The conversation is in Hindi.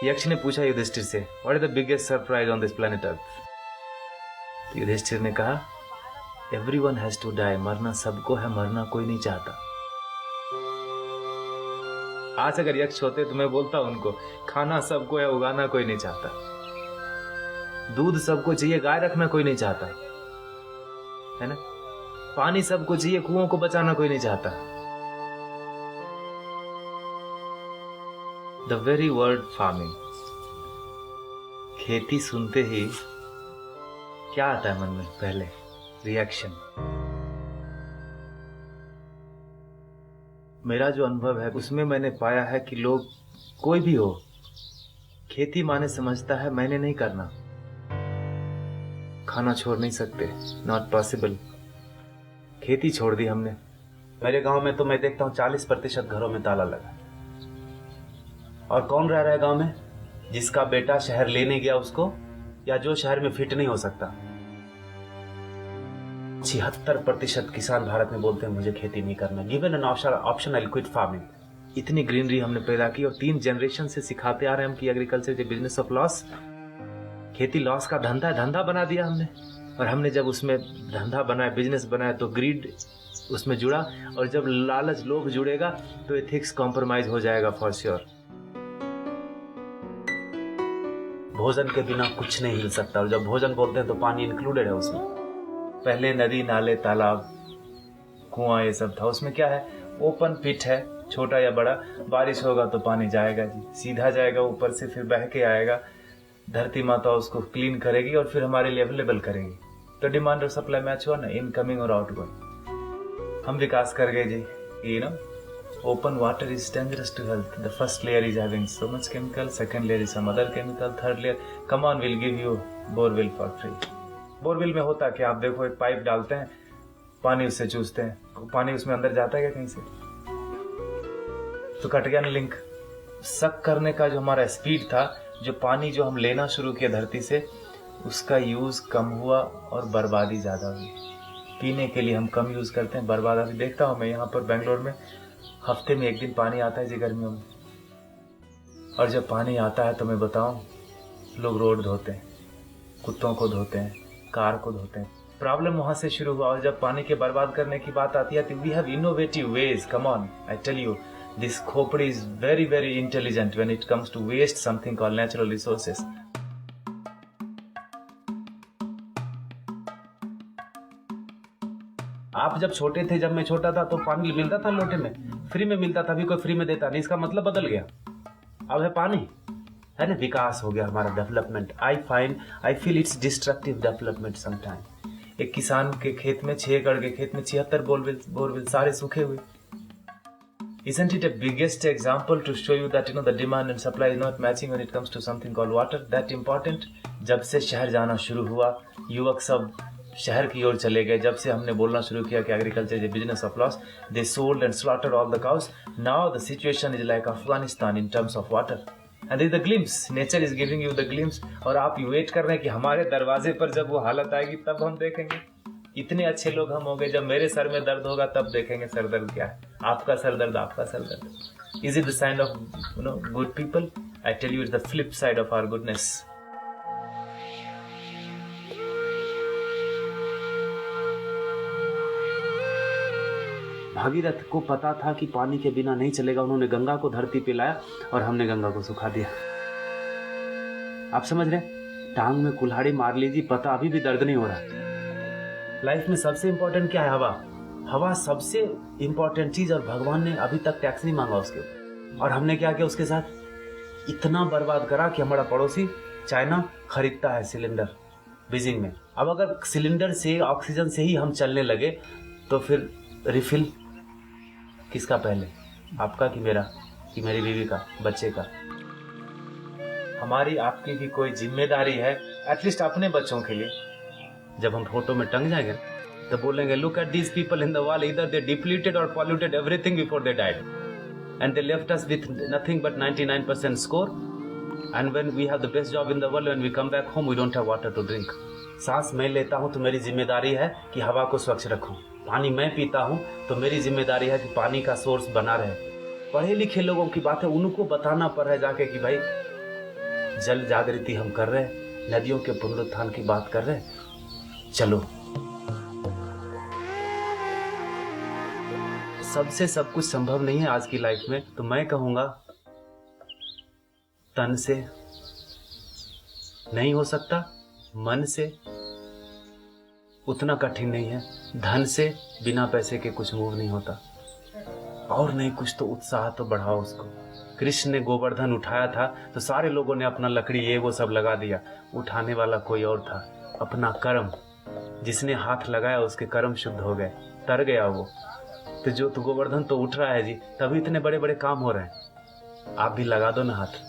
यक्ष ने पूछा युधिष्ठिर से, what is the biggest surprise on this planet earth? Yudhishthira ने कहा, एवरीवन हैज टू डाई, मरना सबको है, मरना कोई नहीं चाहता। आज अगर यक्ष होते तो मैं बोलता उनको, खाना सबको है, उगाना कोई नहीं चाहता। दूध सबको चाहिए, गाय रखना कोई नहीं चाहता, है ना। पानी सबको चाहिए, कुओं को बचाना कोई नहीं चाहता। द वेरी वर्ड फार्मिंग, खेती सुनते ही क्या आता है मन में? पहले रिएक्शन। मेरा जो अनुभव है उसमें मैंने पाया है कि लोग, कोई भी हो, खेती माने समझता है मैंने नहीं करना, खाना छोड़ नहीं सकते, नॉट पॉसिबल। खेती छोड़ दी हमने। मेरे गांव में तो मैं देखता हूं 40% घरों में ताला लगा। और कौन रह रहा है गांव में? जिसका बेटा शहर लेने गया उसको, या जो शहर में फिट नहीं हो सकता। 76% किसान भारत में बोलते हैं मुझे खेती नहीं करना। Given an option I quit farming. इतनी ग्रीनरी हमने पैदा की और 3 जनरेशन से सिखाते आ रहे हैं हम कि agriculture is a business of loss. खेती लॉस का धंधा, धंधा बना दिया हमने। और हमने जब उसमें धंधा बनाया, बिजनेस बनाया, तो ग्रीड उसमें जुड़ा। और जब लालच, लोभ जुड़ेगा तो एथिक्स कॉम्प्रोमाइज हो जाएगा फॉर श्योर। भोजन के बिना कुछ नहीं हिल सकता। और जब भोजन बोलते हैं तो पानी इंक्लूडेड है उसमें। पहले नदी, नाले, तालाब, कुआं, ये सब था। उसमें क्या है? ओपन पिट है, छोटा या बड़ा। बारिश होगा तो पानी जाएगा जी, सीधा जाएगा ऊपर से, फिर बह के आएगा। धरती माता उसको क्लीन करेगी और फिर हमारे लिए अवेलेबल करेगी। तो डिमांड और सप्लाई मैच हुआ ना, इनकमिंग और आउटगोइंग। हम विकास कर गए जी। You know, open water is dangerous to health. The first layer is having so much chemical, second layer is some other chemical, third layer, come on, we'll give you borewell for free. Borewell में होता क्या? आप देखो, एक पाइप डालते हैं, पानी उससे चूसते हैं, पानी उसमें अंदर जाता है क्या कहीं से? तो कट गया ना लिंक। सक करने का जो हमारा स्पीड था, जो पानी जो हम लेना शुरू किया धरती से, उसका यूज कम हुआ और बर्बादी ज्यादा हुई। पीने के लिए हम कम यूज करते हैं, बर्बादी देखता हूं मैं। यहाँ पर बेंगलोर में हफ्ते में 1 दिन पानी आता है जी, गर्मियों में। और जब पानी आता है तो मैं बताऊं, लोग रोड धोते हैं, कुत्तों को धोते हैं, कार को धोते हैं। प्रॉब्लम वहां से शुरू हुआ। और जब पानी के बर्बाद करने की बात आती है तो we have innovative ways. Come on, I tell you, this खोपड़ी is very very intelligent when it comes to waste something called natural resources. आप जब छोटे थे, जब मैं छोटा था, तो पानी मिलता था लोटे में, फ्री में मिलता था। अभी कोई फ्री में देता नहीं, इसका मतलब बदल गया। अब है पानी, है ना। विकास हो गया हमारा, development. I feel it's destructive development sometime. एक किसान के खेत में, 6 एकड़ के खेत में 76 बोरवेल सारे सूखे हुए। Isn't it a biggest example to show you that the demand and supply is not matching when it comes to something called water? That important. जब से शहर जाना शुरू हुआ, युवक सब शहर की ओर चले गए। जब से हमने बोलना शुरू किया कि agriculture is a business of loss, they sold and slaughtered all the cows. Now the situation is like Afghanistan in terms of water. And the glimpse, nature is giving you the glimpse. और आप वेट कर रहे हैं कि हमारे दरवाजे पर जब वो हालत आएगी तब हम देखेंगे। इतने अच्छे लोग हम हो गए, जब मेरे सर में दर्द होगा तब देखेंगे सर दर्द क्या है। आपका सर दर्द, आपका सर दर्द। Is it the sign of good people? I tell you, it's the flip side of our goodness. Bhagirath को पता था कि पानी के बिना नहीं चलेगा। उन्होंने गंगा को धरती पे लाया और हमने गंगा को सुखा दिया। आप समझ रहे? टांग में कुल्हाड़ी मार लीजिए, पता अभी भी दर्द नहीं हो रहा। लाइफ में सबसे इंपॉर्टेंट क्या है? हवा। हवा सबसे इंपॉर्टेंट चीज, और भगवान ने अभी तक टैक्स नहीं मांगा उसके। और हमने क्या किया उसके साथ? इतना बर्बाद करा कि हमारा पड़ोसी चाइना खरीदता है सिलेंडर बीजिंग में। अब अगर सिलेंडर से, ऑक्सीजन से ही हम चलने लगे तो फिर रिफिल किसका पहले? आपका कि मेरा, कि मेरी बीवी का, बच्चे का? हमारी आपकी भी कोई जिम्मेदारी है, एटलीस्ट अपने बच्चों के लिए। जब हम फोटो में टंग जाएंगे तो बोलेंगे, look at these people in the wall, इधर दे डिप्लीटेड और polluted everything before they died and they left us with nothing but 99% score. And when we have the best job in the world, when we come back home we don't have water to drink. सांस मैं लेता हूं तो मेरी जिम्मेदारी है कि हवा को स्वच्छ रखूं। पानी मैं पीता हूं तो मेरी जिम्मेदारी है कि पानी का सोर्स बना रहे। पढ़े लिखे लोगों की बात है, उनको बताना पड़ रहा है जाके कि भाई जल जागृति हम कर रहे हैं, नदियों के पुनरुत्थान की बात कर रहे हैं। चलो, सबसे सब कुछ संभव नहीं है आज की लाइफ में, तो मैं कहूंगा तन से नहीं हो सकता, मन से उतना कठिन नहीं है, धन से बिना पैसे के कुछ मूव नहीं होता, और नहीं कुछ तो उत्साह तो बढ़ाओ उसको। कृष्ण ने गोवर्धन उठाया था तो सारे लोगों ने अपना लकड़ी ये वो सब लगा दिया, उठाने वाला कोई और था। अपना कर्म, जिसने हाथ लगाया उसके कर्म शुद्ध हो गए, तर गया वो। तो गोवर्धन तो उठ रहा है जी, तभी इतने बड़े बड़े काम हो रहे हैं। आप भी लगा दो ना हाथ।